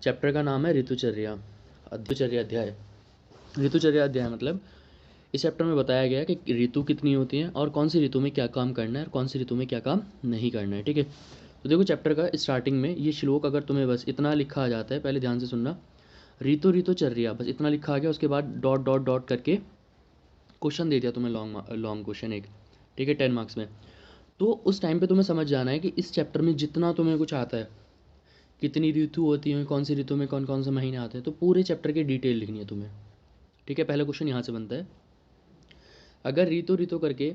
Chapter का नाम है ऋतुचर्या अध्याय। ऋतुचर्या अध्याय मतलब इस चैप्टर में बताया गया है कि ऋतु कितनी होती हैं और कौन सी ऋतु में क्या काम करना है और कौन सी ऋतु में क्या काम नहीं करना है। ठीक है, तो देखो चैप्टर का स्टार्टिंग में ये श्लोक अगर तुम्हें बस इतना लिखा आ जाता है, पहले ध्यान से सुनना, ऋतुचर्या बस इतना लिखा आ गया, उसके बाद डॉट डॉट डॉट करके क्वेश्चन दे दिया तुम्हें, लॉन्ग क्वेश्चन एक, ठीक है, 10 मार्क्स में, तो उस टाइम पे तुम्हें समझ जाना है कि इस चैप्टर में जितना तुम्हें कुछ आता है, कितनी ऋतु होती हैं, कौन सी ऋतु में कौन कौन से महीने आते हैं, तो पूरे चैप्टर की डिटेल लिखनी है तुम्हें। ठीक है, पहला क्वेश्चन यहाँ से बनता है, अगर ऋतु करके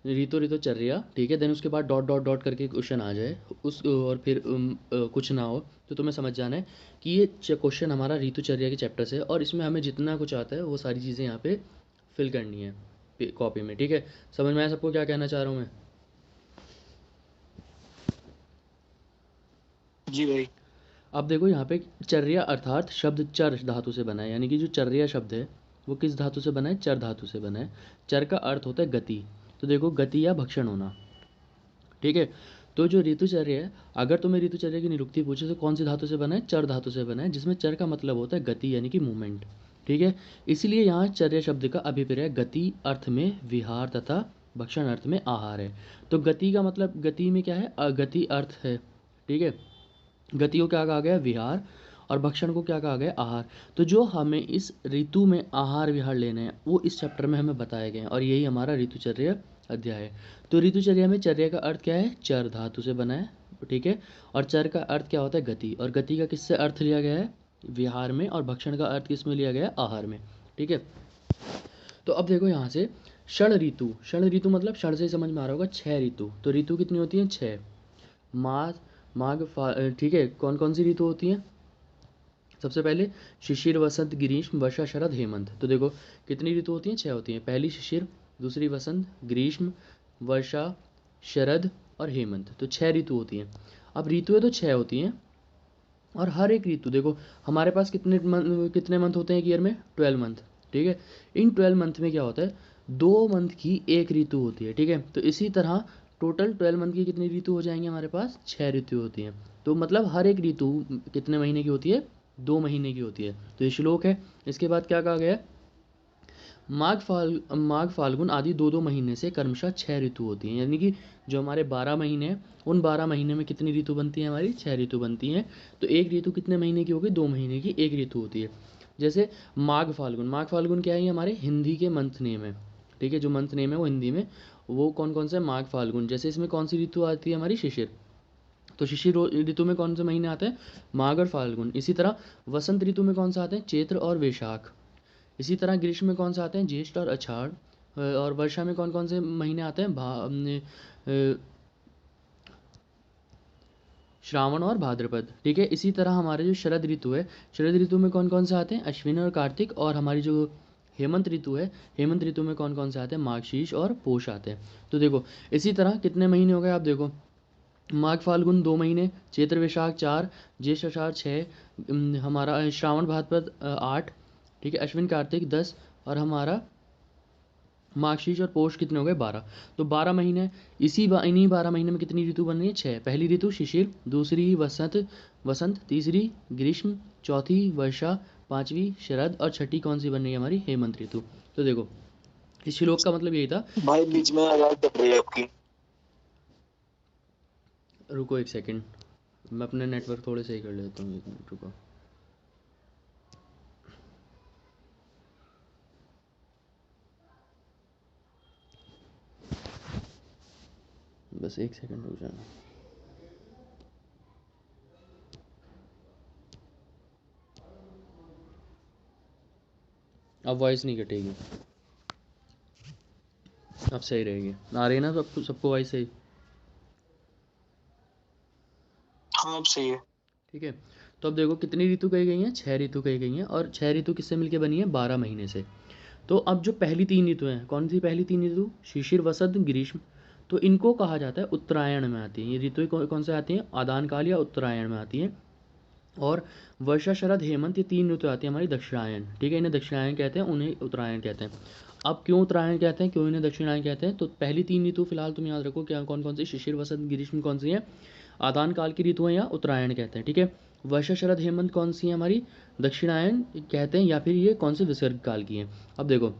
ऋतुचर्या, ठीक है, देन उसके बाद डॉट डॉट डॉट करके क्वेश्चन आ जाए उस और फिर कुछ ना हो, तो तुम्हें समझ जाना है कि ये क्वेश्चन हमारा ऋतुचर्या के चैप्टर से है और इसमें हमें जितना कुछ आता है वो सारी चीज़ें यहाँ पे फिल करनी है कॉपी में। ठीक है, समझ में आया सबको क्या कहना चाह रहा हूँ मैं? जी भाई। अब देखो यहाँ पे चर्या अर्थात शब्द चर धातु से बना है, यानी कि जो चर्या शब्द है वो किस धातु से बना है? चर धातु से बना है। चर का अर्थ होता है गति, तो देखो गति या भक्षण होना। ठीक है, तो जो ऋतुचर्या है, अगर तुम्हें ऋतुचर्या की निरुक्ति पूछे तो कौन सी धातु से बना है? चर धातु से बना है, जिसमें चर का मतलब होता है गति यानी कि मूवमेंट। ठीक है, इसलिए यहाँ चर्या शब्द का अभिप्राय गति अर्थ में विहार तथा भक्षण अर्थ में आहार है। तो गति का मतलब, गति में क्या है? गति अर्थ है। ठीक है, गति को क्या कहा गया? विहार, और भक्षण को क्या कहा गया? आहार। तो जो हमें इस ऋतु में आहार विहार लेने हैं वो इस चैप्टर में हमें बताए गए हैं और यही हमारा ऋतुचर्या अध्याय है। तो ऋतुचर्या में चर्या का अर्थ क्या है? चर धातु से बना है। ठीक है, और चर का अर्थ क्या होता है? गति, और गति का किससे अर्थ लिया गया है? विहार में, और भक्षण का अर्थ किस में लिया गया है? आहार में। ठीक है, तो अब देखो यहाँ से षण ऋतु मतलब षण से समझ में आ रहा होगा 6 ऋतु। तो ऋतु कितनी होती है? 6। ठीक है, कौन कौन सी ऋतु होती हैं? सबसे पहले शिशिर, वसंत, ग्रीष्म, वर्षा, शरद, हेमंत। तो देखो कितनी ऋतु होती हैं? 6 होती हैं। पहली शिशिर, दूसरी वसंत, ग्रीष्म, वर्षा, शरद और हेमंत। तो 6 ऋतु होती हैं। अब ऋतुएं तो 6 होती हैं और हर एक ऋतु देखो हमारे पास कितने मंथ होते हैं एक ईयर में? 12 मंथ। ठीक है, इन 12 मंथ में क्या होता है? 2 मंथ की एक ऋतु होती है। ठीक है, तो इसी तरह टोटल 12 मंथ की कितनी ऋतु हो जाएंगे हमारे पास? 6 ऋतु होती हैं। तो मतलब हर एक ऋतु कितने महीने की होती है? 2 महीने की होती है। तो ये श्लोक है। इसके बाद क्या कहा गया? माघ फाल्गुन आदि 2-2 महीने से क्रमशः 6 ऋतु होती हैं, यानी कि जो हमारे 12 महीने हैं उन 12 महीने में कितनी ऋतु बनती है? हमारी 6 ऋतु बनती हैं। तो एक ऋतु कितने महीने की होगी? 2 महीने की एक ऋतु होती है। जैसे माघ फाल्गुन क्या है? ये हमारे हिंदी के मंथ नेम है। ठीक है, जो मंथ नेम है वो हिंदी में, वो कौन कौन से? माघ फाल्गुन। जैसे इसमें कौन सी ऋतु आती है? हमारी शिशिर। तो शिशिर ऋतु में कौन से महीने आते हैं? माघ और फाल्गुन। इसी तरह वसंत ऋतु में कौन सा आते हैं? चैत्र और वैशाख। इसी तरह ग्रीष्म में कौन सा आते हैं? ज्येष्ठ और आषाढ़। और वर्षा में कौन कौन से महीने आते हैं? श्रावण और भाद्रपद। ठीक है, इसी तरह हमारे जो शरद ऋतु है, शरद ऋतु में कौन कौन से आते हैं? अश्विन और कार्तिक। और हमारी जो हेमंत ऋतु है, हेमंत ऋतु में कौन कौन से आते हैं? मार्गशीर्ष और पोष आते हैं। तो देखो इसी तरह कितने महीने हो गए आप देखो, माघ फाल्गुन 2 महीने, चैत्र वैशाख 4, ज्येष्ठ आषाढ़ 6, हमारा श्रावण भाद्रपद 8, ठीक है, अश्विन कार्तिक 10, और हमारा मार्गशीर्ष और पोष कितने हो गए? 12। तो 12 महीने, इन्हीं 12 महीने में कितनी ऋतु बन रही है? 6। पहली ऋतु शिशिर, दूसरी वसंत, तीसरी ग्रीष्म, चौथी वर्षा, पांचवी शरद और छठी कौन सी बन रही है? हमारी हेमंत ऋतु। तो देखो इस श्लोक का मतलब यही था। भाई बीच में आवाज कट रही है आपकी। रुको एक सेकंड, मैं अपने नेटवर्क थोड़े सही कर लेता हूँ, 1 मिनट रुको। बस 1 सेकंड रुक जाना। अब वॉइस नहीं कटेगी, अब सही रहेगी। आ रही है ना सबको वॉइस सही? हाँ अब सही है। ठीक है, तो अब देखो कितनी ऋतु कही गई हैं? 6 ऋतु कही गई हैं, और 6 ऋतु किससे मिलके बनी है? 12 महीने से। तो अब जो पहली 3 ऋतु हैं, कौन सी पहली 3 ऋतु? शिशिर, वसंत, ग्रीष्म। तो इनको कहा जाता है उत्तरायण में आती हैं ये ऋतुएं। कौन से आती हैं? आदान काल या उत्तरायण में आती हैं। और वर्षा, शरद, हेमंत, ये 3 ऋतु आती है हमारी दक्षिणायन। ठीक है, इन्हें दक्षिणायन कहते हैं, उन्हें उत्तरायण कहते हैं। अब क्यों उत्तरायण कहते हैं, क्यों इन्हें दक्षिणायन कहते हैं? तो पहली 3 ऋतु फिलहाल तुम याद रखो क्या, कौन कौन सी? शिशिर, वसंत, ग्रीष्म कौन सी है? आदान काल की ऋतुएं या उत्तरायण कहते हैं, ठीक है। वर्षा शरद हेमंत कौन सी है हमारी, दक्षिणायन कहते हैं, या फिर ये कौन से विसर्ग काल की हैं। अब देखो,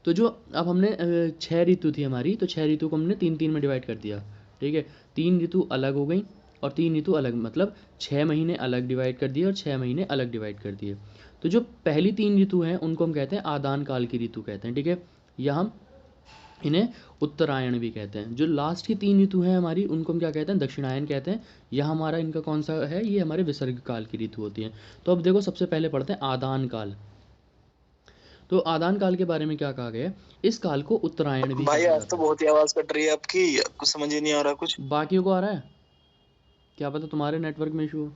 तो जो अब हमने 6 ऋतु थी हमारी, तो 6 ऋतु को हमने 3-3 में डिवाइड कर दिया, ठीक है। 3 ऋतु अलग हो गई और 3 ऋतु अलग, मतलब 6 महीने अलग डिवाइड कर दिए और 6 महीने अलग डिवाइड कर दिए। तो जो पहली 3 ऋतु हैं उनको हम कहते हैं आदान काल की ऋतु कहते हैं, ठीक है, या हम इन्हें उत्तरायण भी कहते हैं। जो लास्ट की 3 ऋतु हैं हमारी उनको हम क्या कहते हैं, दक्षिणायन कहते हैं। यह हमारा इनका कौन सा है, ये हमारे विसर्ग काल की ऋतु होती हैं। तो अब देखो, सबसे पहले पढ़ते हैं आदान काल। तो आदान काल के बारे में क्या कहा गया है, इस काल को उत्तरायण भी भाई कहा आज जाता तो है। बहुत ही आवाज कट रही है आपकी, कुछ समझ ही नहीं आ रहा कुछ। बाकियों को आ रहा है, क्या पता तुम्हारे नेटवर्क में इशू हो।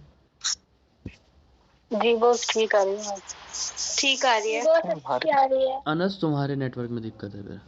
जी वो ठीक आ रही है, ठीक आ रही है, बहुत अच्छी आ रही है। अनस तुम्हारे नेटवर्क में दिक्कत है फिर,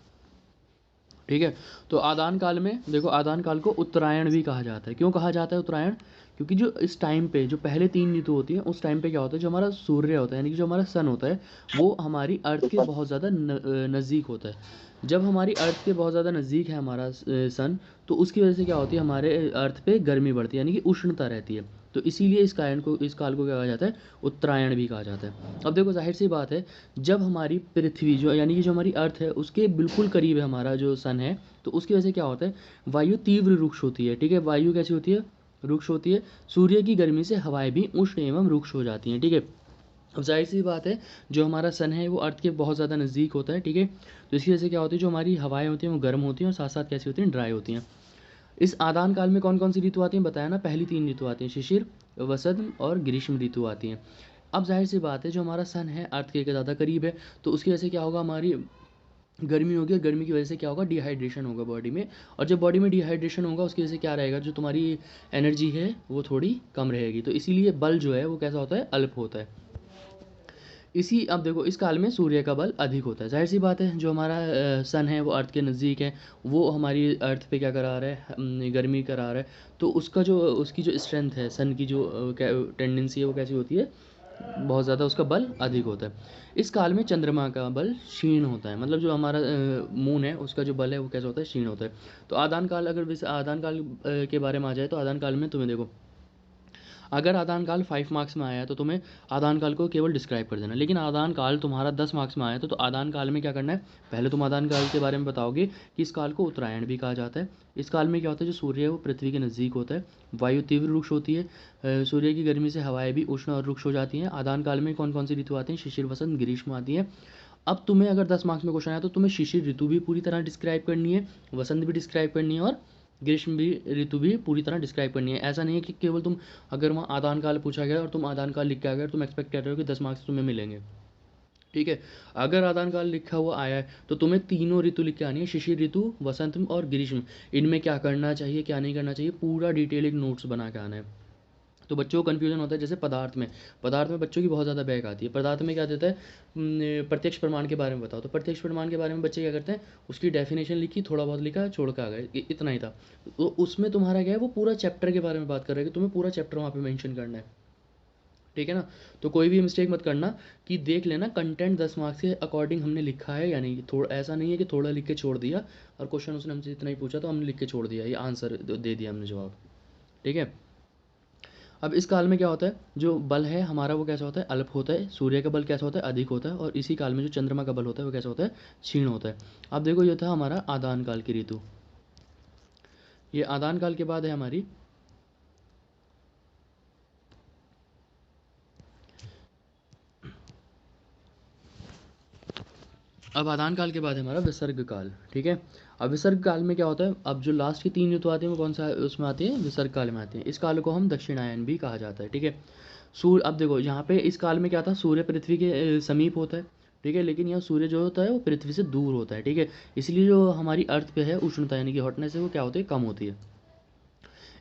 ठीक है। तो आदान काल में देखो, आदान काल को उत्तरायण भी कहा जाता है। क्यों कहा जाता है उत्तरायण, क्योंकि जो इस टाइम पे जो पहले 3 ऋतु होती हैं उस टाइम पे क्या होता है, जो हमारा सूर्य होता है यानी कि जो हमारा सन होता है वो हमारी अर्थ के बहुत ज़्यादा नज़दीक होता है। जब हमारी अर्थ के बहुत ज़्यादा नज़दीक है हमारा सन, तो उसकी वजह से क्या होती है, हमारे अर्थ पे गर्मी बढ़ती है यानी कि उष्णता रहती है। तो इसीलिए इस काल को क्या कहा जाता है, उत्तरायण भी कहा जाता है। अब देखो, जाहिर सी बात है, जब हमारी पृथ्वी जो यानी कि जो हमारी अर्थ है उसके बिल्कुल करीब है हमारा जो सन है, तो उसकी वजह से क्या होता है, वायु तीव्र रुक्ष होती है, ठीक है। वायु कैसी होती है, रुक्ष होती है। सूर्य की गर्मी से हवाएं भी उष्ण एवं रुक्ष हो जाती हैं, ठीक है। अब जाहिर सी बात है, जो हमारा सन है वो अर्थ के बहुत ज़्यादा नज़दीक होता है, ठीक है। तो इसकी वजह से क्या होती है, जो हमारी हवाएं होती हैं वो गर्म होती हैं और साथ साथ कैसी होती हैं, ड्राई होती हैं। इस आदान काल में कौन कौन सी ऋतु आती हैं, बताया ना, पहली 3 ऋतु आती हैं, शिशिर, वसंत और ग्रीष्म ऋतु आती हैं। अब जाहिर सी बात है, जो हमारा सन है अर्थ के ज़्यादा करीब है, तो उसकी वजह से क्या होगा, हमारी गर्मी होगी और गर्मी की वजह से क्या होगा, डिहाइड्रेशन होगा बॉडी में। और जब बॉडी में डिहाइड्रेशन होगा उसकी वजह से क्या रहेगा, जो तुम्हारी एनर्जी है वो थोड़ी कम रहेगी। तो इसीलिए बल जो है वो कैसा होता है, अल्प होता है। अब देखो, इस काल में सूर्य का बल अधिक होता है। जाहिर सी बात है, जो हमारा सन है वो अर्थ के नज़दीक है, वो हमारी अर्थ पे क्या करा रहा है, गर्मी करा रहा है। तो उसकी जो स्ट्रेंथ है, सन की जो टेंडेंसी है वो कैसी होती है, बहुत ज़्यादा उसका बल अधिक होता है। इस काल में चंद्रमा का बल क्षीण होता है, मतलब जो हमारा मून है उसका जो बल है वो कैसा होता है, क्षीण होता है। तो आदान काल, अगर वैसे आदान काल के बारे में आ जाए, तो आदान काल में तुम्हें देखो, अगर आदान काल 5 मार्क्स में आया है तो तुम्हें आदान काल को केवल डिस्क्राइब कर देना। लेकिन आदान काल तुम्हारा 10 मार्क्स में आया है तो आदान काल में क्या करना है, पहले तुम आदान काल के बारे में बताओगे कि इस काल को उत्तरायण भी कहा जाता है। इस काल में क्या होता है, जो सूर्य है वो पृथ्वी के नज़दीक होता है, वायु तीव्र रुक्ष होती है, सूर्य की गर्मी से हवाएं भी उष्ण और रुक्ष हो जाती हैं। आदान काल में कौन कौन सी ऋतु आती हैं, शिशिर, वसंत, ग्रीष्म आती हैं। अब तुम्हें अगर 10 मार्क्स में क्वेश्चन आया तो तुम्हें शिशिर ऋतु भी पूरी तरह डिस्क्राइब करनी है, वसंत भी डिस्क्राइब करनी है और ग्रीष्म भी ऋतु भी पूरी तरह डिस्क्राइब करनी है। ऐसा नहीं है कि केवल तुम, अगर वहाँ आदान काल पूछा गया और तुम आदान काल लिख के आ गए और तुम एक्सपेक्ट कर रहे हो कि 10 मार्क्स तुम्हें मिलेंगे, ठीक है। अगर आदान काल लिखा हुआ आया है तो तुम्हें तीनों ऋतु लिख के आनी है, शिशिर ऋतु, वसंत और ग्रीष्म, इनमें क्या करना चाहिए क्या नहीं करना चाहिए, पूरा डिटेलिंग नोट्स बना के आना है। तो बच्चों को कन्फ्यूजन होता है, जैसे पदार्थ में बच्चों की बहुत ज़्यादा बैक आती है। पदार्थ में क्या देता है, प्रत्यक्ष प्रमाण के बारे में बताओ, तो प्रत्यक्ष प्रमाण के बारे में बच्चे क्या करते हैं, उसकी डेफिनेशन लिखी, थोड़ा बहुत लिखा, छोड़ के आ गए, इतना ही था। तो उसमें तुम्हारा क्या है, वो पूरा चैप्टर के बारे में बात कर रहे हैं कि तुम्हें पूरा चैप्टर वहाँ पे मेंशन करना है, ठीक है ना। तो कोई भी मिस्टेक मत करना कि देख लेना कंटेंट 10 मार्क्स के अकॉर्डिंग हमने लिखा है या नहीं। थोड़ा ऐसा नहीं है कि थोड़ा लिख के छोड़ दिया और क्वेश्चन उसने हमसे इतना ही पूछा तो हमने लिख के छोड़ दिया, ये आंसर दे दिया हमने जवाब, ठीक है। अब इस काल में क्या होता है, जो बल है हमारा वो कैसा होता है, अल्प होता है। सूर्य का बल कैसा होता है, अधिक होता है। और इसी काल में जो चंद्रमा का बल होता है वो कैसा होता है, क्षीण होता है। अब देखो, ये था हमारा आदान काल की ऋतु। ये आदान काल के बाद है हमारी अब आदान काल के बाद है हमारा विसर्ग काल, ठीक है। अब विसर्ग काल में क्या होता है, अब जो लास्ट की 3 ऋतु आती है वो कौन सा उसमें आती है, विसर्ग काल में आती है। इस काल को हम दक्षिणायन भी कहा जाता है, ठीक है। अब देखो, यहाँ पे इस काल में क्या था, सूर्य पृथ्वी के समीप होता है, ठीक है। लेकिन यहाँ सूर्य जो होता है वो पृथ्वी से दूर होता है, ठीक है। इसलिए जो हमारी अर्थ पे है उष्णता यानी कि हॉटनेस है वो क्या होती है, कम होती है।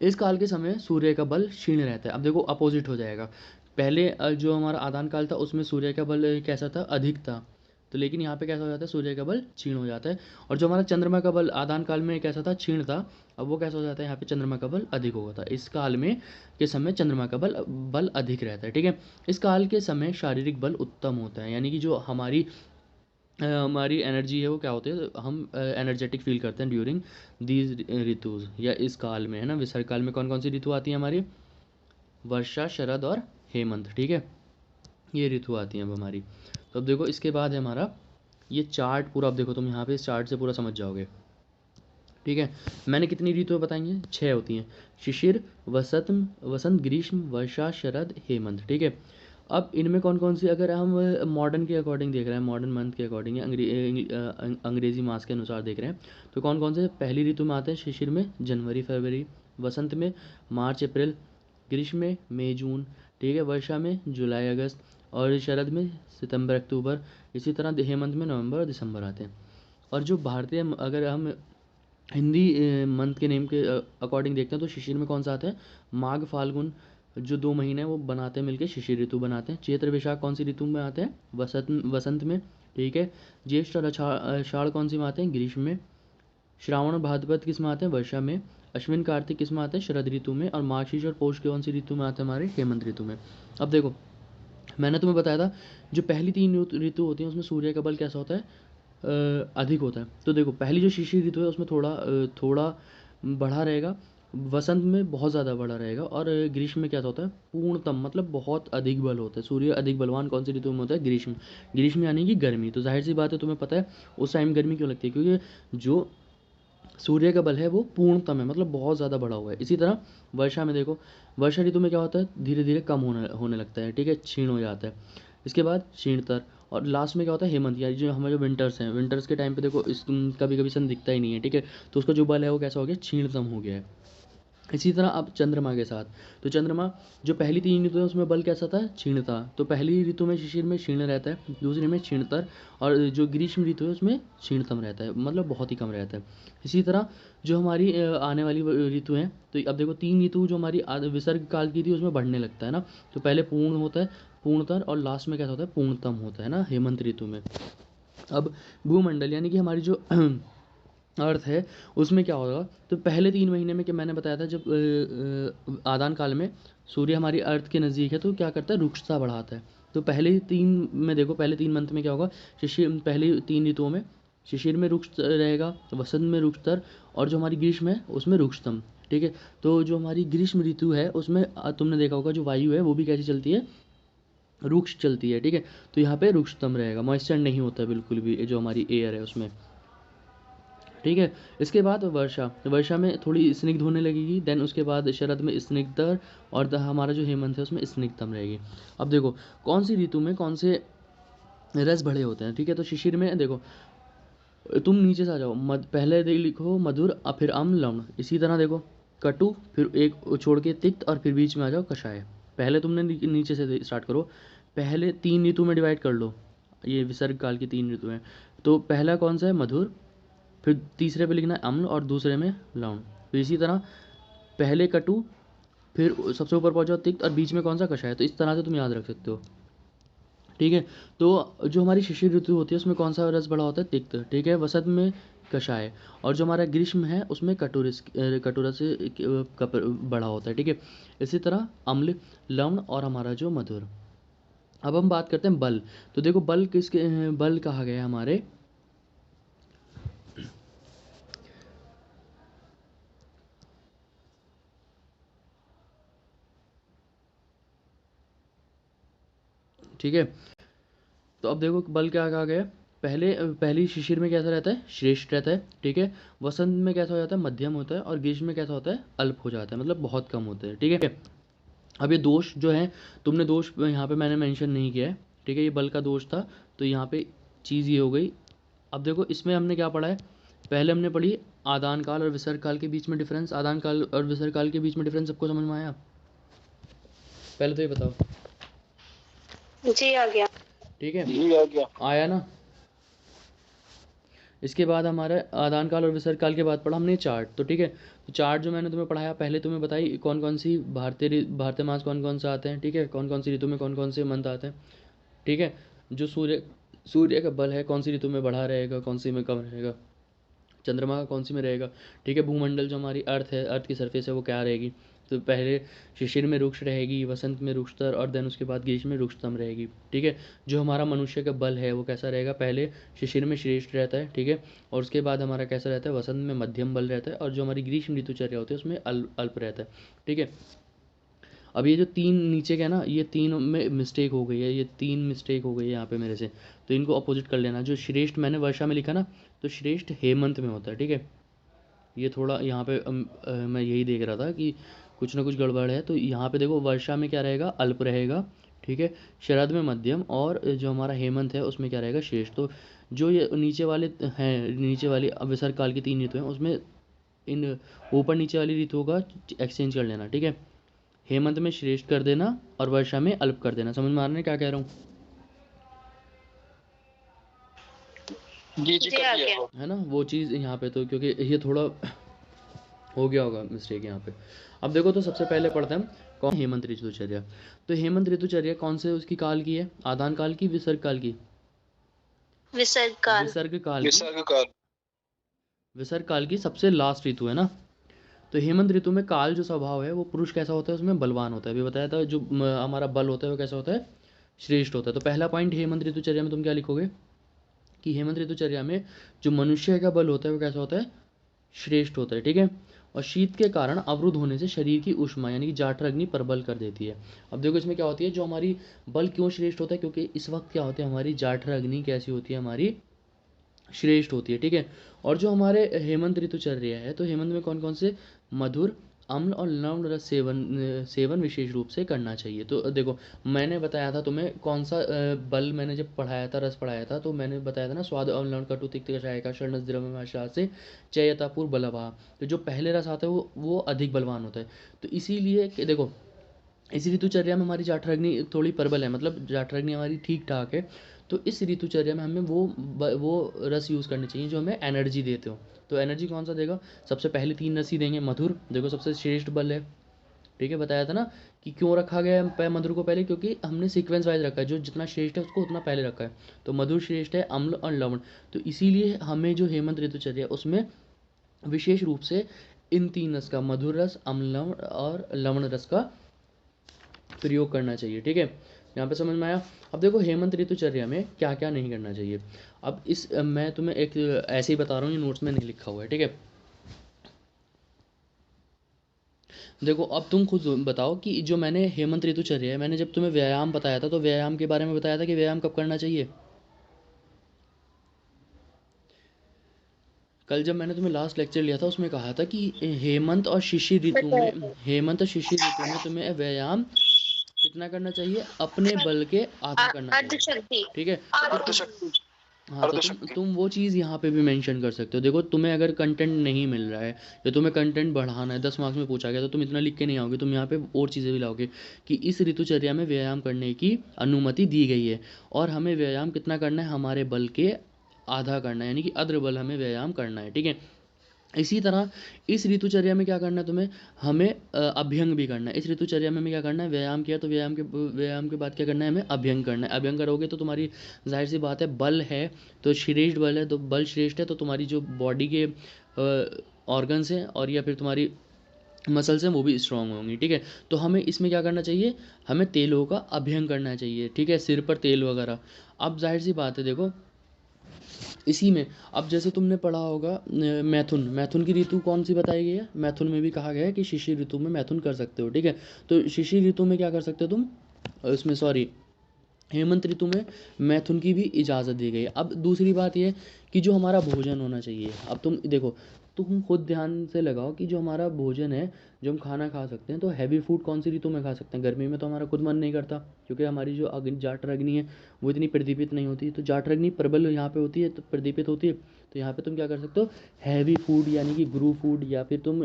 इस काल के समय सूर्य का बल क्षीण रहता है। अब देखो, अपोजिट हो जाएगा। पहले जो हमारा आदान काल था उसमें सूर्य का बल कैसा था, अधिक था। तो लेकिन यहाँ पे कैसा हो जाता है, सूर्य का बल क्षीण हो जाता है। और जो हमारा चंद्रमा का बल आदान काल में कैसा था, क्षीण था, अब वो कैसा हो जाता है, यहाँ पे चंद्रमा का बल अधिक होगा था। इस काल में के समय चंद्रमा का बल अधिक रहता है, ठीक है। इस काल के समय शारीरिक बल उत्तम होता है, यानी कि जो हमारी हमारी एनर्जी है वो क्या होती है, हम एनर्जेटिक फील करते हैं ड्यूरिंग दीज ऋतुज, या इस काल में, है ना। विसर्ग काल में कौन कौन सी ऋतु आती है हमारी, वर्षा, शरद और हेमंत, ठीक है, ये ऋतु आती हैं अब हमारी। तो अब देखो इसके बाद है हमारा ये चार्ट पूरा, अब देखो तुम यहाँ पे इस चार्ट से पूरा समझ जाओगे, ठीक है। मैंने कितनी ऋतुएं बताई हैं, 6 होती हैं, शिशिर, वसंत, ग्रीष्म, वर्षा, शरद, हेमंत, ठीक है। अब इनमें कौन कौन सी, अगर हम मॉडर्न के अकॉर्डिंग देख रहे हैं, मॉडर्न मंथ के अकॉर्डिंग या अंग्रेजी मास के अनुसार देख रहे हैं, तो कौन कौन से पहली ऋतु में आते हैं, शिशिर में जनवरी फरवरी, वसंत में मार्च अप्रैल, ग्रीष्म में मई जून, ठीक है, वर्षा में जुलाई अगस्त, और शरद में सितंबर अक्टूबर, इसी तरह हेमंत में नवंबर दिसंबर आते हैं। और जो भारतीय, अगर हम हिंदी मंथ के नेम के अकॉर्डिंग देखते हैं, तो शिशिर में कौन सा आता है, माघ फाल्गुन, जो 2 महीने हैं वो बनाते हैं मिलके शिशिर ऋतु बनाते हैं। चैत्र वैशाख कौन सी ऋतु में आते हैं, वसंत में, ठीक है। ज्येष्ठ और आषाढ़ कौन सी में आते हैं, ग्रीष्म में। श्रावण और भाद्रपद किस में आते हैं, वर्षा में। अश्विन कार्तिक किस में आते हैं, शरद ऋतु में। और मार्गशीर्ष और पौष कौन सी ऋतु में आते हैं, हमारे हेमंत ऋतु में। अब देखो मैंने तुम्हें बताया था जो पहली 3 ऋतु होती हैं उसमें सूर्य का बल कैसा होता है, अधिक होता है। तो देखो पहली जो शिशिर ऋतु है उसमें थोड़ा बढ़ा रहेगा, वसंत में बहुत ज़्यादा बढ़ा रहेगा, और ग्रीष्म में क्या होता है, पूर्णतम, मतलब बहुत अधिक बल होता है। सूर्य अधिक बलवान कौन सी ऋतु में होता है, ग्रीष्म। ग्रीष्म यानी कि गर्मी। तो जाहिर सी बात है तुम्हें पता है उस टाइम गर्मी क्यों लगती है, क्योंकि जो सूर्य का बल है वो पूर्णतम है, मतलब बहुत ज़्यादा बढ़ा हुआ है। इसी तरह वर्षा में देखो, वर्षा ऋतु में क्या होता है, धीरे धीरे कम होने लगता है, ठीक है, क्षीण हो जाता है। इसके बाद क्षीणतर, और लास्ट में क्या होता है, हेमंत, यानी जो हमारे जो विंटर्स हैं, विंटर्स के टाइम पे देखो इस कभी कभी सन दिखता ही नहीं है, ठीक है, तो उसका जो बल है वो कैसा हो गया, क्षीणतम हो गया है। इसी तरह अब चंद्रमा के साथ, तो चंद्रमा जो पहली 3 ऋतु है उसमें बल कैसा था, क्षीण था। तो पहली ऋतु में शिशिर में क्षीण रहता है, दूसरे में क्षीणतर, और जो ग्रीष्म ऋतु है उसमें क्षीणतम रहता है, मतलब बहुत ही कम रहता है। इसी तरह जो हमारी आने वाली ऋतु हैं, तो अब देखो 3 ऋतु जो हमारी विसर्ग काल की थी उसमें बढ़ने लगता है ना। तो पहले पूर्ण होता है, पूर्णतर, और लास्ट में क्या होता है, पूर्णतम होता है ना, हेमंत ऋतु में। अब भूमंडल यानी कि हमारी जो अर्थ है उसमें क्या होगा, तो पहले 3 महीने में, कि मैंने बताया था जब आदान काल में सूर्य हमारी अर्थ के नज़दीक है तो क्या करता है, रुक्षता बढ़ाता है। तो पहले 3 में देखो, पहले 3 मंथ में क्या होगा, शिशिर, पहली 3 ऋतुओं में शिशिर में रुक्ष रहेगा, वसंत में रुक्षतर, और जो हमारी ग्रीष्म है उसमें रुक्षतम, ठीक है। तो जो हमारी ग्रीष्म ऋतु है उसमें तुमने देखा होगा जो वायु है वो भी कैसी चलती है, रुक्ष चलती है, ठीक है। तो यहाँ पे रुक्षतम रहेगा, मॉइस्चर नहीं होता बिल्कुल भी, जो हमारी एयर है उसमें, ठीक है। इसके बाद वर्षा में थोड़ी स्निग्ध होने लगेगी, देन उसके बाद शरद में स्निग्धतर, और हमारा जो हेमंत है उसमें स्निग्धतम रहेगी। अब देखो कौन सी ऋतु में कौन से रस भरे होते हैं, ठीक है। तो शिशिर में देखो, तुम नीचे से आ जाओ, पहले लिखो मधुर, फिर अम्ल, लवण। इसी तरह देखो कटु, फिर एक छोड़ के तिक्त, और फिर बीच में आ जाओ कषाय। पहले तुमने नीचे से स्टार्ट करो, पहले 3 ऋतु में डिवाइड कर लो, ये विसर्ग काल की 3 ऋतु हैं। तो पहला कौन सा है, मधुर, फिर तीसरे पे लिखना है अम्ल, और दूसरे में लवण। तो इसी तरह पहले कटु, फिर सबसे ऊपर पहुंचो तिक्त, और बीच में कौन सा, कषाय। तो इस तरह से तुम याद रख सकते हो, ठीक है। तो जो हमारी शिशिर ऋतु होती है उसमें कौन सा रस बड़ा होता है, तिक्त, ठीक है। वसंत में कषाय, और जो हमारा ग्रीष्म है उसमें कटुरस बड़ा होता है, ठीक है। इसी तरह अम्ल, लवण, और हमारा जो मधुर। अब हम बात करते हैं बल। तो देखो बल किसके बल कहा गया है हमारे, ठीक है। तो अब देखो बल क्या कहा गया, पहली शिशिर में कैसा रहता है, श्रेष्ठ रहता है, ठीक है। वसंत में कैसा हो जाता है, मध्यम होता है, और ग्रीष्म में कैसा होता है, अल्प हो जाता है, मतलब बहुत कम होता है, ठीक है। अब ये दोष जो है, तुमने दोष यहाँ पे मैंने मेंशन नहीं किया है, ठीक है, ये बल का दोष था, तो यहाँ पे चीज़ ये हो गई। अब देखो इसमें हमने क्या पढ़ा है, पहले हमने पढ़ी आदान काल और विसर्ग काल के बीच में डिफरेंस। आदान काल और विसर्ग काल के बीच में डिफरेंस सबको समझ में आया, पहले तो ये बताओ। जी आ गया, ठीक है, जी आ गया, आया ना। इसके बाद हमारा आदान काल और विसर्ग काल के बाद पढ़ा हमने चार्ट, तो ठीक है। तो चार्ट जो मैंने तुम्हें पढ़ाया, पहले तुम्हें बताई कौन कौन सी भारतीय मास कौन कौन से आते हैं, ठीक है, कौन कौन सी ऋतु में कौन कौन से मंथ आते हैं, ठीक है। जो सूर्य का बल है कौन सी ऋतु में बढ़ा रहेगा, कौन सी में कम रहेगा, चंद्रमा का कौन सी में रहेगा, ठीक है। भूमंडल जो हमारी अर्थ है, अर्थ की सरफेस है वो क्या रहेगी, तो पहले शिशिर में रुक्ष रहेगी, वसंत में रुक्षतर, और देन उसके बाद ग्रीष्म में रुक्षतम रहेगी। ठीक है, जो हमारा मनुष्य का बल है वो कैसा रहेगा, पहले शिशिर में श्रेष्ठ रहता है। ठीक है, और उसके बाद हमारा कैसा रहता है, वसंत में मध्यम बल रहता है, और जो हमारी ग्रीष्म ऋतुचर्या होती है उसमें अल्प रहता है। ठीक है, अब ये जो 3 नीचे का है ना, ये 3 में मिस्टेक हो गई है, ये 3 मिस्टेक हो गई है यहाँ पे मेरे से, तो इनको अपोजिट कर लेना। जो श्रेष्ठ मैंने वर्षा में लिखा ना, तो श्रेष्ठ हेमंत में होता है। ठीक है, ये थोड़ा यहाँ पे मैं यही देख रहा था कि कुछ ना कुछ गड़बड़ है। तो यहाँ पे देखो, वर्षा में क्या रहेगा, अल्प रहेगा। ठीक है, शरद में मध्यम, और जो हमारा हेमंत है उसमें क्या रहेगा, श्रेष्ठ। तो जो ये नीचे वाले हैं, नीचे वाली विसर्ग काल की 3 ऋतु हैं, उसमें इन ऊपर नीचे वाली ऋतुओं का एक्सचेंज कर लेना। ठीक है, हेमंत में श्रेष्ठ कर देना और वर्षा में अल्प कर देना। समझ में आ रहा है क्या कह रहा हूँ? जी जी, कर दिया है ना वो चीज़ यहाँ पे, तो क्योंकि ये थोड़ा हो गया होगा मिस्टेक यहाँ पे। अब देखो, तो सबसे पहले पढ़ते हैं कौन, हेमंत ऋतुचर्या। तो हेमंत ऋतुचर्या कौन से उसकी काल की है, आदान काल की, विसर्ग काल की? विसर्ग काल। विसर्ग काल की, विसर्ग काल। विसर्ग काल की सबसे लास्ट ऋतु है ना। तो हेमंत ऋतु में काल जो स्वभाव है वो पुरुष कैसा होता है, उसमें बलवान होता है। अभी बताया था, जो हमारा बल होता है वो कैसा होता है, श्रेष्ठ होता है। तो पहला पॉइंट हेमंत ऋतुचर्या में तुम क्या लिखोगे कि हेमंत ऋतुचर्या में जो मनुष्य का बल होता है वो कैसा होता है, श्रेष्ठ होता है। ठीक है, और शीत के कारण अवरुद्ध होने से शरीर की ऊष्मा यानी कि जाठर अग्नि प्रबल कर देती है। अब देखो इसमें क्या होती है, जो हमारी बल क्यों श्रेष्ठ होता है, क्योंकि इस वक्त क्या होता है, हमारी जाठर अग्नि कैसी होती है, हमारी श्रेष्ठ होती है। ठीक है, और जो हमारे हेमंत ऋतुचर्या है, तो हेमंत में कौन कौन से मधुर, अम्ल और लवण रस सेवन विशेष रूप से करना चाहिए। तो देखो, मैंने बताया था तुम्हें कौन सा बल, मैंने जब पढ़ाया था, रस पढ़ाया था, तो मैंने बताया था ना, स्वाद अम्ल लवण कटु तिक्त कषाय का षण्रस द्रव्य से चयतापूर बलवा। तो जो पहले रस आता है वो अधिक बलवान होता है। तो इसीलिए देखो, इस ऋतुचर्या में हमारी जाठराग्नि थोड़ी प्रबल है, मतलब जाठराग्नि हमारी ठीक ठाक है। तो इस ऋतुचर्या में हमें वो रस यूज़ करने चाहिए जो हमें एनर्जी देते हो। तो एनर्जी कौन सा देगा, सबसे पहले 3 रस ही देंगे। मधुर देखो सबसे श्रेष्ठ बल है। ठीक है, बताया था ना कि क्यों रखा गया है मधुर को पहले, क्योंकि हमने सीक्वेंस वाइज रखा है, जो जितना श्रेष्ठ है उसको उतना पहले रखा है। तो मधुर श्रेष्ठ है, अम्ल और लवण। तो इसीलिए हमें जो हेमंत ऋतुचर्या उसमें विशेष रूप से इन 3 रस का, मधुर रस, अम्ल और लवण रस का प्रयोग करना चाहिए। ठीक है, यहाँ पे समझ में आया। अब देखो, हेमंत ऋतुचर्या में क्या क्या नहीं करना चाहिए। अब मैं तुम्हें एक ऐसे ही बता रहा हूँ, ये नोट्स में नहीं लिखा हुआ है। ठीक है, देखो अब तुम खुद बताओ कि जो मैंने हेमंत ऋतुचर्या है, मैंने जब तुम्हें व्यायाम बताया था, तो व्यायाम के बारे में बताया था कि व्यायाम कब करना चाहिए। कल जब मैंने तुम्हें लास्ट लेक्चर लिया था, उसमें कहा था कि हेमंत और शिशिर ऋतु में तुम्हें व्यायाम कितना करना चाहिए, अपने बल के आधा करना चाहिए। ठीक है, हाँ, तो तुम वो चीज़ यहाँ पे भी मेंशन कर सकते हो। देखो, तुम्हें अगर कंटेंट नहीं मिल रहा है या तुम्हें कंटेंट बढ़ाना है, 10 मार्क्स में पूछा गया, तो तुम इतना लिख के नहीं आओगे, तुम यहाँ पे और चीज़ें भी लाओगे कि इस ऋतुचर्या में व्यायाम करने की अनुमति दी गई है, और हमें व्यायाम कितना करना है, हमारे बल के आधा करना है, यानी कि अद्र बल हमें व्यायाम करना है। ठीक है, इसी तरह इस ऋतुचर्या में क्या करना है तुम्हें, हमें अभ्यंग भी करना है। इस ऋतुचर्या में हमें क्या करना है, व्यायाम किया तो व्यायाम के बाद क्या करना है, हमें अभ्यंग करना है। अभ्यंग करोगे तो तुम्हारी जाहिर सी बात है, बल है तो श्रेष्ठ बल है, तो बल श्रेष्ठ है तो तुम्हारी जो बॉडी के ऑर्गन्स हैं और या फिर तुम्हारी मसल्स हैं वो भी स्ट्रांग होंगी। ठीक है, तो हमें इसमें क्या करना चाहिए, हमें तेलों का अभ्यंग करना चाहिए। ठीक है, सिर पर तेल वगैरह। अब जाहिर सी बात है, देखो इसी में अब जैसे तुमने पढ़ा होगा मैथुन, मैथुन की ऋतु कौन सी बताई गई है, मैथुन में भी कहा गया है कि शिशिर ऋतु में मैथुन कर सकते हो। ठीक है, तो शिशिर ऋतु में क्या कर सकते हो तुम, इसमें सॉरी हेमंत ऋतु में मैथुन की भी इजाज़त दी गई है। अब दूसरी बात यह कि जो हमारा भोजन होना चाहिए, अब तुम देखो, तुम खुद ध्यान से लगाओ कि जो हमारा भोजन है, जो हम खाना खा सकते हैं, तो हैवी फूड कौन सी ऋतु में खा सकते हैं। गर्मी में तो हमारा खुद मन नहीं करता, क्योंकि हमारी जो जाठर अग्नि है वो इतनी प्रदीपित नहीं होती, तो जाठर अग्नि प्रबल यहाँ पे होती है, तो प्रदीपित होती है। तो यहाँ पे तुम क्या कर सकते हो, हैवी फूड यानी कि गुरु फूड, या फिर तुम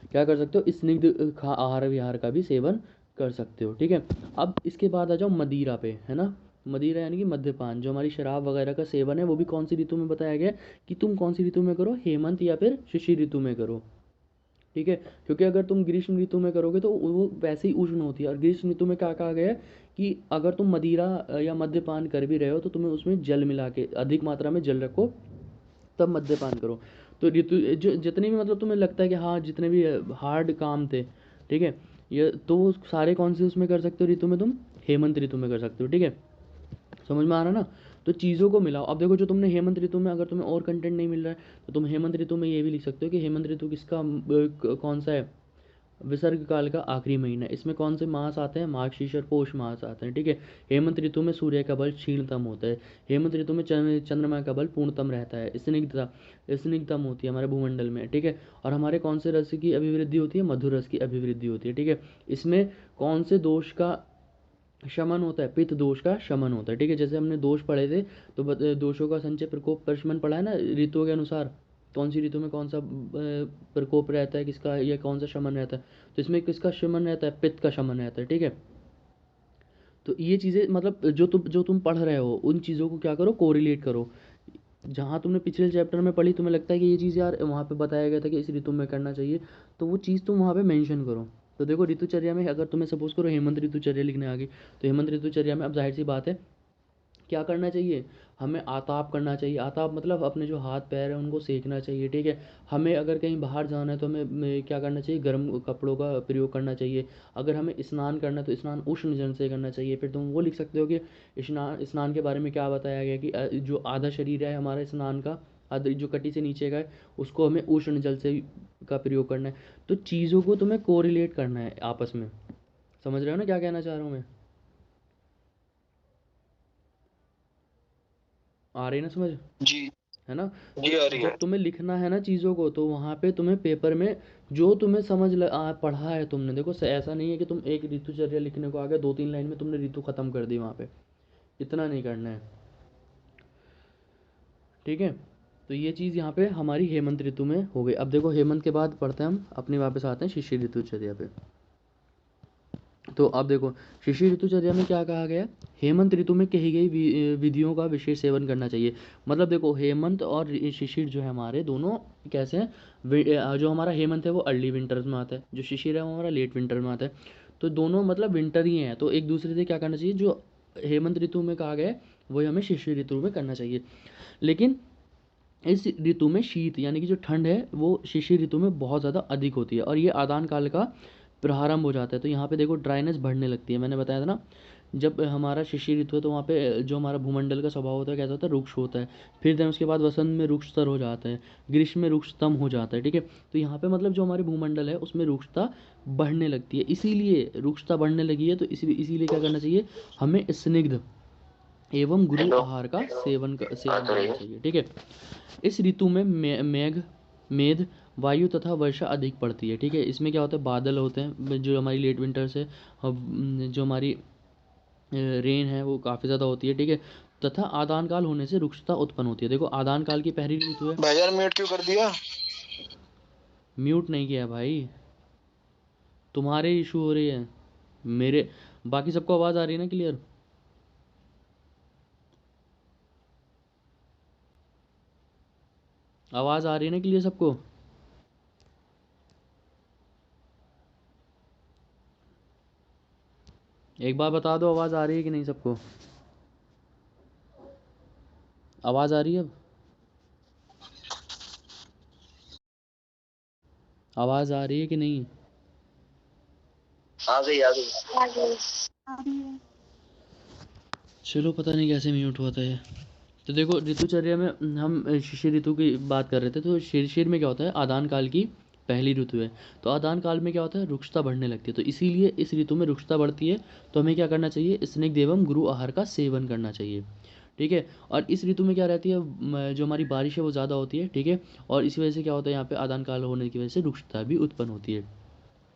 क्या कर सकते हो, स्निग्ध आहार विहार का भी सेवन कर सकते हो। ठीक है, अब इसके बाद आ जाओ मदिरा पे, है ना। मदिरा यानी कि मद्यपान, जो हमारी शराब वगैरह का सेवन है वो भी कौन सी ऋतु में बताया गया कि तुम कौन सी ऋतु में करो, हेमंत या फिर शिशिर ऋतु में करो। ठीक है, क्योंकि अगर तुम ग्रीष्म ऋतु में करोगे तो वो वैसे ही उष्ण होती है, और ग्रीष्म ऋतु में क्या कहा गया है कि अगर तुम मदिरा या मद्यपान कर भी रहे हो तो तुम्हें उसमें जल मिला के, अधिक मात्रा में जल रखो, तब मद्यपान करो। तो ऋतु जो जितने भी मतलब तुम्हें लगता है कि हाँ जितने भी हार्ड काम थे, ठीक है, ये तो सारे कौन से उसमें कर सकते हो ऋतु में, तुम हेमंत ऋतु में कर सकते हो, ठीक है, समझ में आ रहा ना। तो चीज़ों को मिलाओ। अब देखो जो तुमने हेमंत ऋतु में, अगर तुम्हें और कंटेंट नहीं मिल रहा है तो तुम हेमंत ऋतु में ये भी लिख सकते हो कि हेमंत ऋतु किसका कौन सा है, विसर्ग काल का आखिरी महीना। इसमें कौन से मास आते हैं, माघ शीर्ष और पौष मास आते हैं, ठीक है। हेमंत ऋतु में सूर्य का बल क्षीणतम होता है। हेमंत ऋतु में चंद्रमा का बल पूर्णतम रहता है। स्निग्धतम होती है हमारे भूमंडल में, ठीक है। और हमारे कौन से रस की अभिवृद्धि होती है, मधुर रस की अभिवृद्धि होती है, ठीक है। इसमें कौन से दोष का शमन होता है, पित्त दोष का शमन होता है, ठीक है। जैसे हमने दोष पढ़े थे तो दोषों का संचय प्रकोप प्रशमन पढ़ा है ना ऋतुओं के अनुसार, कौन सी ऋतु में कौन सा प्रकोप रहता है किसका, या कौन सा शमन रहता है। तो इसमें किसका शमन रहता है, पित्त का शमन रहता है, ठीक है। तो ये चीज़ें मतलब जो तुम पढ़ रहे हो उन चीज़ों को क्या करो, कोरिलेट करो। जहाँ तुमने पिछले चैप्टर में पढ़ी, तुम्हें लगता है कि ये चीज़ यार वहाँ पे बताया गया था कि इस ऋतु में करना चाहिए, तो वो चीज़ तुम वहाँ पे मेंशन करो। तो देखो ऋतुचर्या में अगर तुम्हें सपोज करो हेमंत ऋतुचर्या लिखने आ गई, तो हेमंत ऋतुचर्या में अब जाहिर सी बात है क्या करना चाहिए, हमें आताप करना चाहिए। आताप मतलब अपने जो हाथ पैर हैं उनको सेकना चाहिए, ठीक है। हमें अगर कहीं बाहर जाना है तो हमें क्या करना चाहिए, गर्म कपड़ों का प्रयोग करना चाहिए। अगर हमें स्नान करना है तो स्नान उष्ण जल से करना चाहिए। फिर तुम वो लिख सकते हो कि स्नान के बारे में क्या बताया गया कि जो आधा शरीर है हमारे स्नान का, आधा जो कटी से नीचे का है उसको हमें उष्ण जल से का प्रयोग करना है। तो चीज़ों को तुम्हें कोरिलेट करना है आपस में। समझ रहे हो ना क्या कहना चाह रहा हूँ मैं, आ रही है ना समझ, जी है ना। जी आ रही है। जब तुम्हें लिखना है ना चीज़ों को, तो वहाँ पे तुम्हें पेपर में जो तुम्हें पढ़ा है तुमने, देखो ऐसा नहीं है कि तुम एक ऋतुचर्या लिखने को आ गए 2-3 लाइन में तुमने ऋतु खत्म कर दी वहाँ पे, इतना नहीं करना है, ठीक है। तो ये चीज़ यहाँ पे हमारी हेमंत ऋतु में हो गई। अब देखो हेमंत के बाद पढ़ते हैं हम अपनी, वापस आते हैं शिशिर ऋतुचर्या पे। तो अब देखो शिशिर ऋतुचर्या में क्या कहा गया, हेमंत ऋतु में कही गई विधियों का विशेष सेवन करना चाहिए। मतलब देखो हेमंत और शिशिर जो है हमारे दोनों कैसे हैं, जो हमारा हेमंत है वो अर्ली विंटर्स में आता है, जो शिशिर है वो हमारा लेट विंटर में आता है। तो दोनों मतलब विंटर ही हैं, तो एक दूसरे से क्या करना चाहिए, जो हेमंत ऋतु में कहा गया है वही हमें शिशिर ऋतु में करना चाहिए। लेकिन इस ऋतु में शीत यानी कि जो ठंड है वो शिशिर ऋतु में बहुत ज़्यादा अधिक होती है और ये आदान काल का प्रारंभ हो जाता है। तो यहाँ पे देखो ड्राइनेस बढ़ने लगती है, मैंने बताया था ना, जब हमारा शिशिर ऋतु है तो वहाँ पे जो हमारा भूमंडल का स्वभाव होता है कैसा होता है, रुक्ष होता है। फिर देन उसके बाद वसंत में रुक्षतर हो जाता है, ग्रीष्म में रुक्षतम हो जाता है, ठीक है। तो यहाँ पे मतलब जो हमारे भूमंडल है उसमें रुक्षता बढ़ने लगती है, इसीलिए रुक्षता बढ़ने लगी है तो इसीलिए क्या करना चाहिए, हमें स्निग्ध एवं गुरु आहार का सेवन करना चाहिए, ठीक है। इस ऋतु में मेघ वायु तथा वर्षा अधिक पड़ती है, ठीक है। इसमें क्या होता है, बादल होते हैं, जो हमारी लेट विंटर से जो हमारी रेन है वो काफ़ी ज़्यादा होती है, ठीक है। तथा आदान काल होने से रुक्षता उत्पन्न होती है। देखो आदान काल की पहली ऋतु है, भाईजान म्यूट क्यों कर दिया? म्यूट नहीं किया भाई, तुम्हारे इशू हो रही है, मेरे बाकी सबको आवाज़ आ रही है ना क्लियर। आवाज़ आ रही है ना क्लियर सबको। एक बार बता दो आवाज़ आ रही है कि नहीं सबको, आवाज़ आ रही है अब, आवाज़ आ रही है कि नहीं। आ गई आ गई। चलो पता नहीं कैसे म्यूट हुआ था ये। तो देखो ऋतुचर्या में हम शिशिर ऋतु की बात कर रहे थे, तो शिशिर में क्या होता है, आदान काल की पहली ऋतु है। तो आदान काल में क्या होता है, रुक्षता बढ़ने लगती है, तो इसीलिए इस ऋतु में रुक्षता बढ़ती है तो हमें क्या करना चाहिए, स्निग्ध एवं गुरु आहार का सेवन करना चाहिए, ठीक है। और इस ऋतु में क्या रहती है, जो हमारी बारिश है वो ज़्यादा होती है, ठीक है। और इसी वजह से क्या होता है, यहाँ पे आदान काल होने की वजह से रुक्षता भी उत्पन्न होती है।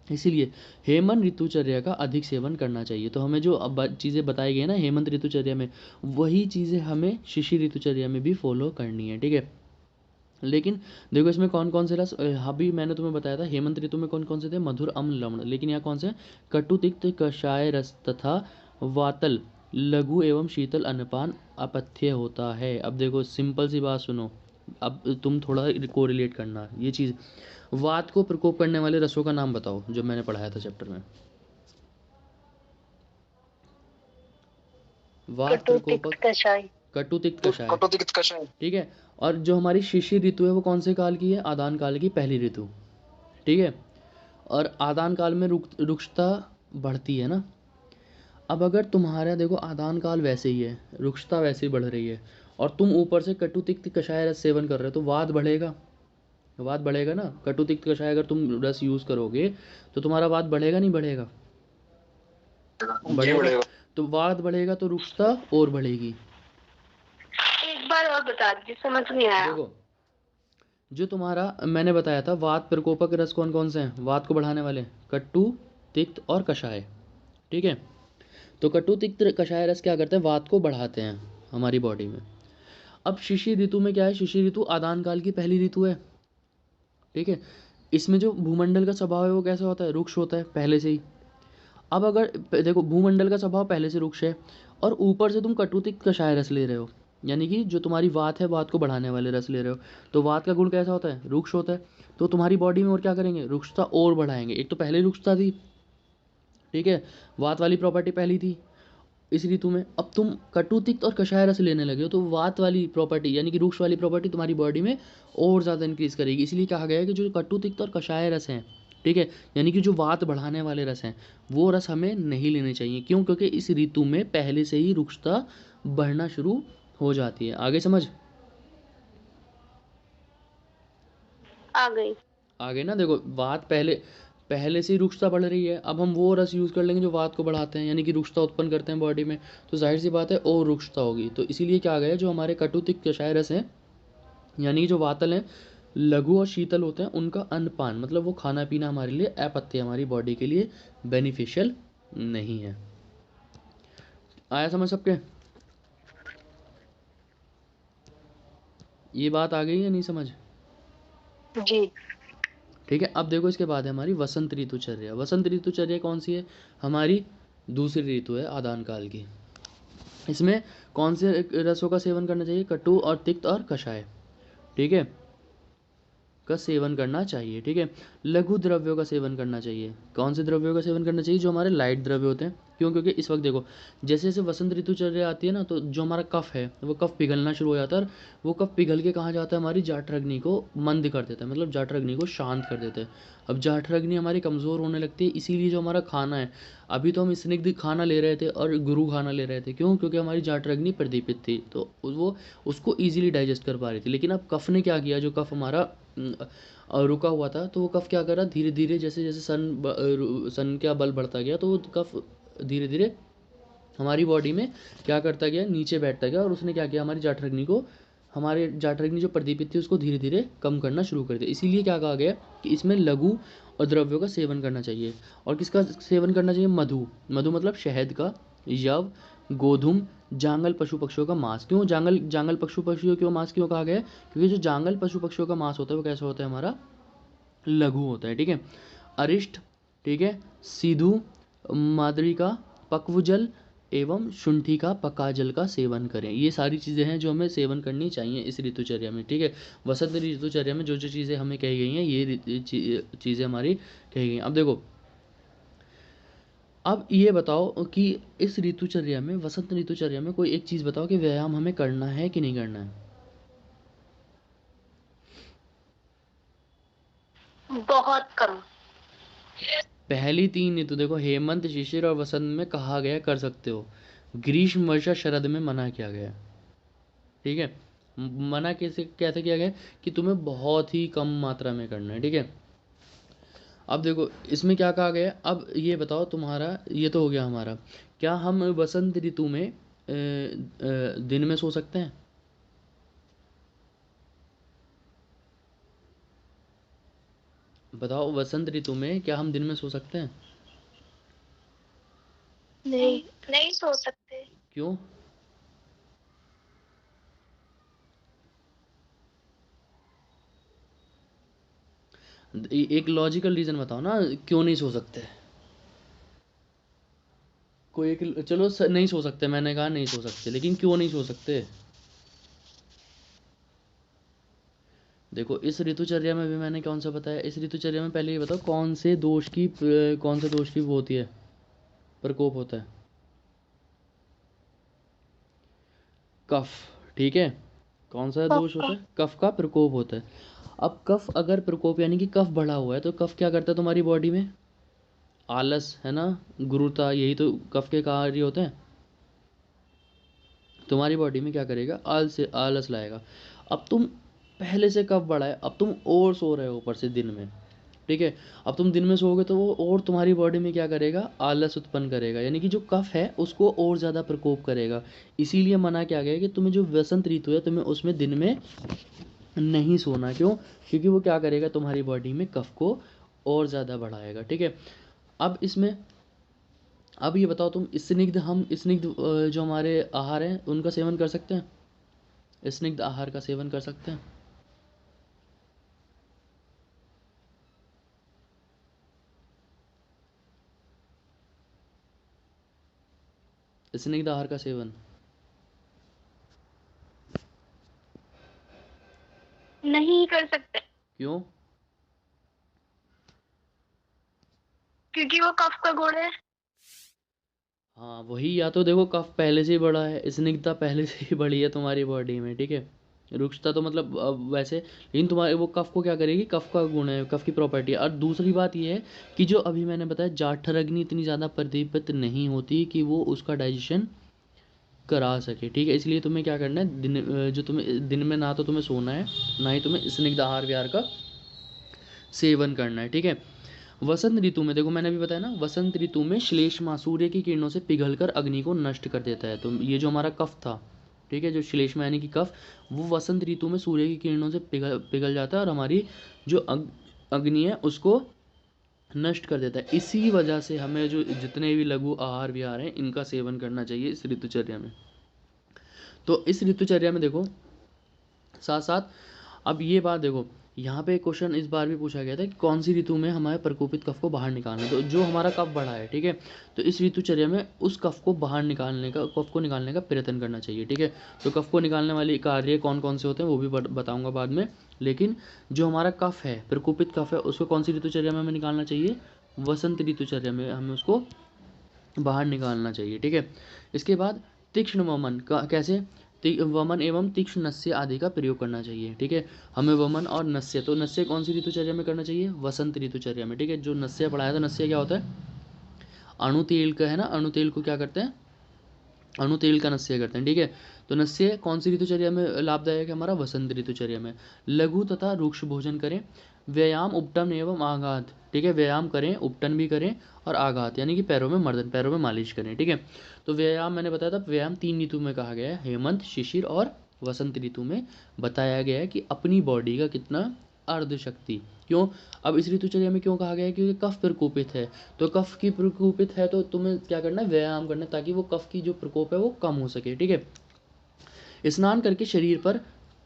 इसीलिए हेमंत ऋतुचर्या का अधिक सेवन करना चाहिए। तो हमें जो अब चीज़ें बताई गई हैं ना हेमंत ऋतुचर्या में, वही चीज़ें हमें शिशिर ऋतुचर्या में भी फॉलो करनी है, ठीक है। लेकिन देखो इसमें कौन कौन से रस, अभी मैंने तुम्हें बताया था हेमंत ऋतु में कौन कौन से थे, मधुर अम्ल लवण, लेकिन यहाँ कौन से, कटु तिक्त कषाय रस तथा वातल लघु एवं शीतल अन्नपान अपथ्य होता है। अब देखो सिंपल सी बात सुनो, अब तुम थोड़ा कोरिलेट करना ये चीज़, वात को प्रकोप करने वाले रसों का नाम बताओ जो मैंने पढ़ाया था चैप्टर में। वात प्रकोपक, कटु तिक्त कषाय, कटु तिक्त कषाय। ठीक है। और जो हमारी शिशिर ऋतु है वो कौन से काल की है? आदान काल की पहली ऋतु, ठीक है। और आदान काल में रुक्षता बढ़ती है ना। अब अगर तुम्हारा देखो आदान काल वैसे ही है, रुक्षता वैसे ही बढ़ रही है, और तुम ऊपर से कटु तिक्त कषाय रस सेवन कर रहे हो, तो वात बढ़ेगा, वात बढ़ेगा ना। कटु तिक्त कषाय अगर तुम रस यूज करोगे तो तुम्हारा वात बढ़ेगा नहीं बढ़ेगा? बढ़ेगा। तो वात बढ़ेगा तो रुक्षता और बढ़ेगी। एक बार और बता दीजिए, समझ नहीं आया। देखो जो तुम्हारा मैंने बताया था, वात प्रकोपक रस कौन कौन से हैं? वात को बढ़ाने वाले कट्टू, तिक्त और कषाय, ठीक है। तो कट्टू तिक्त कषाय रस क्या करते हैं? वात को बढ़ाते हैं हमारी बॉडी में। अब शिशिर ऋतु में क्या है? शिशिर ऋतु आदान काल की पहली ऋतु है, ठीक है। इसमें जो भूमंडल का स्वभाव है वो कैसा होता है? रुक्ष होता है पहले से ही। अब अगर देखो भूमंडल का स्वभाव पहले से रुक्ष है, और ऊपर से तुम कटु तिक्त कषाय रस ले रहे हो, यानी कि जो तुम्हारी वात है, वात को बढ़ाने वाले रस ले रहे हो, तो वात का गुण कैसा होता है? रुक्ष होता है। तो तुम्हारी बॉडी में और क्या करेंगे? रुक्षता और बढ़ाएंगे। एक तो पहले रुक्षता थी, ठीक है, वात वाली प्रॉपर्टी पहली थी इस ऋतु में। अब तुम कटु तिक्त और कषाय रस लेने लगे हो, तो वात वाली प्रॉपर्टी यानी कि रुक्ष वाली प्रॉपर्टी तुम्हारी बॉडी में और ज़्यादा इंक्रीज करेगी। इसलिए कहा गया है कि जो कटु तिक्त और कषाय रस हैं, ठीक है, यानी कि जो वात बढ़ाने वाले रस हैं, वो रस हमें नहीं लेने चाहिए। क्यों? क्योंकि इस ऋतु में पहले से ही रुक्षता बढ़ना शुरू हो जाती है। आगे समझ आ गई। आगे ना। देखो वात पहले से ही रुक्षता बढ़ रही है, अब हम वो रस यूज़ कर लेंगे जो वात को बढ़ाते हैं, यानी कि रुक्षता उत्पन्न करते हैं बॉडी में, तो जाहिर सी बात है और रुक्षता होगी। तो इसीलिए क्या गया, जो हमारे कटु तिक्त कषाय रस हैं, यानी जो वातल हैं, लघु और शीतल होते हैं, उनका अन्नपान मतलब वो खाना पीना हमारे लिए अपत्य, हमारी बॉडी के लिए बेनिफिशियल नहीं है। आया समझ सबके? ये बात आ गई या नहीं समझ? जी। ठीक है। अब देखो इसके बाद है हमारी वसंत ऋतुचर्या। वसंत ऋतुचर्या कौन सी है? हमारी दूसरी ऋतु है आदान काल की। इसमें कौन से रसों का सेवन करना चाहिए? कटु और तिक्त और कषाय, ठीक है, का सेवन करना चाहिए, ठीक है। लघु द्रव्यों का सेवन करना चाहिए। कौन से द्रव्यों का सेवन करना चाहिए? जो हमारे लाइट द्रव्य होते हैं। क्यों? क्योंकि इस वक्त देखो जैसे जैसे वसंत ऋतुचर्या आती है ना, तो जो हमारा कफ है वो कफ पिघलना शुरू हो जाता है, और वो कफ पिघल के कहाँ जाता है? हमारी जाठराग्नि को मंद कर देता है, मतलब जाठराग्नि को शांत कर देता है। अब जाठराग्नि हमारी कमज़ोर होने लगती है, इसीलिए जो हमारा खाना है, अभी तो हम स्निग्ध खाना ले रहे थे और गुरु खाना ले रहे थे। क्यों? क्योंकि हमारी जाठराग्नि प्रदीपित थी, तो वो उसको ईजिली डाइजेस्ट कर पा रही थी। लेकिन अब कफ ने क्या किया? जो कफ हमारा रुका हुआ था, तो वो कफ क्या कर रहा? धीरे धीरे जैसे जैसे सन का बल बढ़ता गया, तो वो कफ धीरे धीरे हमारी बॉडी में क्या करता गया? नीचे बैठता गया, और उसने क्या किया? हमारे जाठराग्नि जो प्रदीपित थी उसको धीरे धीरे कम करना शुरू कर दिया। इसीलिए क्या कहा गया कि इसमें लघु और द्रव्यों का सेवन करना चाहिए। और किसका सेवन करना चाहिए? मधु। मधु मतलब शहद का, यव, गोधूम, जांगल पशु पक्षियों का मांस। क्यों जांगल पशु पक्षियों क्यों मांस क्यों कहा गया? क्योंकि जो जांगल पशु पक्षियों का मांस होता है वो कैसा होता है? हमारा लघु होता है, ठीक है। अरिष्ट, ठीक है, सीधु, माद्रिका, पक्वजल एवं शुंठी का पका जल का सेवन करें। ये सारी चीज़ें हैं जो हमें सेवन करनी चाहिए इस ऋतुचर्या में, ठीक है। वसंत ऋतुचर्या में जो जो चीज़ें हमें कही गई हैं, ये चीज़ें हमारी कही गई हैं। अब देखो, अब ये बताओ कि इस ऋतुचर्या में, वसंत ऋतुचर्या में कोई एक चीज़ बताओ कि व्यायाम हमें करना है कि नहीं करना है? बहुत कम। पहली तीन ऋतु देखो, हेमंत, शिशिर और वसंत में कहा गया कर सकते हो, ग्रीष्म, वर्षा, शरद में मना किया गया है, ठीक है। मना कैसे कैसे किया गया? कि तुम्हें बहुत ही कम मात्रा में करना है, ठीक है। अब देखो इसमें क्या कहा गया है? अब ये बताओ, तुम्हारा ये तो हो गया हमारा, क्या हम वसंत ऋतु में दिन में सो सकते हैं? बताओ, वसंत ऋतु में क्या हम दिन में सो सकते हैं? नहीं, नहीं सो सकते। क्यों? एक लॉजिकल रीज़न बताओ ना, क्यों नहीं सो सकते? कोई एक, चलो नहीं सो सकते, मैंने कहा नहीं सो सकते, लेकिन क्यों नहीं सो सकते? देखो इस ऋतुचर्या में भी मैंने कौन सा बताया? इस ऋतुचर्या में पहले ये बताओ कौन से दोष की वो होती है, प्रकोप होता है? कफ, ठीक है, कौन सा दोष होता है? कफ का प्रकोप होता है। अब कफ अगर प्रकोप यानी कि कफ बढ़ा हुआ है तो कफ क्या करता है तुम्हारी बॉडी में? आलस, है ना, गुरुता, यही तो कफ के कार्य होते हैं। तुम्हारी बॉडी में क्या करेगा? आलस लाएगा। अब तुम पहले से कफ बढ़ा है, अब तुम और सो रहे हो ऊपर से दिन में, ठीक है। अब तुम दिन में सोओगे तो वो और तुम्हारी बॉडी में क्या करेगा? आलस उत्पन्न करेगा, यानी कि जो कफ है उसको और ज़्यादा प्रकोप करेगा। इसीलिए मना किया गया है कि तुम्हें जो वसंत ऋतु है तुम्हें उसमें दिन में नहीं सोना। क्यों? क्योंकि वो क्या करेगा? तुम्हारी बॉडी में कफ को और ज़्यादा बढ़ाएगा, ठीक है। अब इसमें अब ये बताओ तुम, स्निग्ध जो हमारे आहार हैं उनका सेवन कर सकते हैं? स्निग्ध आहार का सेवन कर सकते हैं? स्निग्ध आहार का सेवन नहीं कर सकते, क्यों? क्योंकि वो कफ का गुण है। हाँ वही, या तो देखो कफ पहले से ही बढ़ा है, स्निग्धता पहले से ही बढ़ी है तुम्हारी बॉडी में, ठीक है। रुक्षता तो मतलब वैसे, लेकिन तुम्हारे वो कफ को क्या करेगी? कफ का गुण है, कफ की प्रॉपर्टी है। और दूसरी बात ये है कि जो अभी मैंने बताया जाठर अग्नि इतनी ज़्यादा प्रदीपित नहीं होती कि वो उसका डाइजेशन करा सके, ठीक है। इसलिए तुम्हें क्या करना है? जो तुम्हें दिन में ना तो तुम्हें सोना है, ना ही तुम्हें स्निग्ध आहार विहार का सेवन करना है, ठीक है। वसंत ऋतु में देखो, मैंने अभी बताया ना, वसंत ऋतु में श्लेष्मा सूर्य की किरणों से पिघलकर अग्नि को नष्ट कर देता है। तो ये जो हमारा कफ था, ठीक है, जो श्लेष्मा यानी कि कफ, वो वसंत ऋतु में सूर्य की किरणों से पिघल जाता है और हमारी जो अग्नि है उसको नष्ट कर देता है। इसी वजह से हमें जो जितने भी लघु आहार विहार हैं इनका सेवन करना चाहिए इस ऋतुचर्या में। तो इस ऋतुचर्या में देखो, साथ साथ अब ये बात देखो, यहाँ पे क्वेश्चन इस बार भी पूछा गया था कि कौन सी ऋतु में हमारे प्रकोपित कफ को बाहर निकालना है। तो जो हमारा कफ बढ़ा है, ठीक है, तो इस ऋतुचर्या में उस कफ को बाहर निकालने का, कफ को निकालने का प्रयत्न करना चाहिए, ठीक है। तो कफ को निकालने वाले कार्य कौन कौन से होते हैं वो भी बताऊँगा बाद में। लेकिन जो हमारा कफ है, प्रकोपित कफ है, उसको कौन सी ऋतुचर्या में हमें निकालना चाहिए? वसंत ऋतुचर्या में हमें उसको बाहर निकालना चाहिए, ठीक है। इसके बाद तीक्ष्ण वमन का कैसे? वमन एवं तीक्ष्ण नस्य आदि का प्रयोग करना चाहिए, ठीक है। हमें वमन और नस्य, तो नस्य कौन सी ऋतुचर्या में करना चाहिए? वसंत ऋतुचर्या में, ठीक है। जो नस्य पढ़ाया था, नस्य क्या होता है? अणु तेल का, है ना, अणु तेल को क्या करते हैं? अणु तेल का नस्य करते हैं, ठीक है। तो नस्य कौन सी ऋतुचर्या में लाभदायक है? हमारा वसंत ऋतुचर्या में। लघु तथा रुक्ष भोजन करें, व्यायाम, उपटन एवं आघात, ठीक है। व्यायाम करें, उपटन भी करें, और आघात यानी कि पैरों में मर्दन, पैरों में मालिश करें, ठीक है। तो व्यायाम मैंने बताया था, व्यायाम 3 ऋतु में कहा गया है, हेमंत, शिशिर और वसंत ऋतु में बताया गया है कि अपनी बॉडी का कितना अर्धशक्ति। क्यों? अब इस ऋतुचर्या में क्यों कहा गया है? क्योंकि कफ प्रकोपित है। तो कफ की प्रकोपित है तो तुम्हें क्या करना है? व्यायाम करना है, ताकि वो कफ की जो प्रकोप है वो कम हो सके, ठीक है। स्नान करके शरीर पर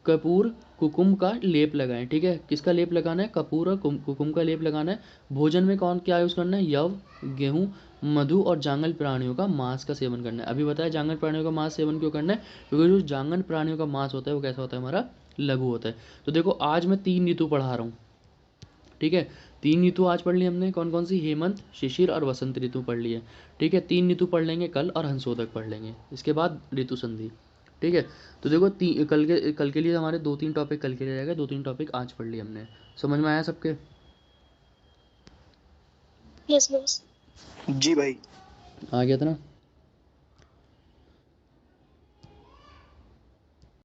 कपूर कुकुम का लेप लगाएं, ठीक है। किसका लेप लगाना है? कपूर और कुकुम का लेप लगाना है। भोजन में कौन क्या यूज़ करना है? यव, गेहूँ, मधु और जांगल प्राणियों का मांस का सेवन करना है। अभी बताया जांगल प्राणियों का मांस सेवन क्यों करना है? क्योंकि जो जांगल प्राणियों का मांस होता है वो कैसा होता है? हमारा लघु होता है। तो देखो, आज मैं 3 ऋतु पढ़ा रहा हूँ, ठीक है। 3 ऋतु आज पढ़ ली हमने, कौन कौन सी? हेमंत, शिशिर और वसंत ऋतु पढ़ ली है, ठीक है। 3 ऋतु पढ़ लेंगे कल, और हंसोदक पढ़ लेंगे इसके बाद ऋतु संधि, ठीक है। तो देखो, कल के लिए हमारे 2-3 टॉपिक कल के लिए रहेगा, 2-3 टॉपिक आज पढ़ लिए हमने। समझ में आया सबके? Yes boss. जी भाई। आ गया था ना?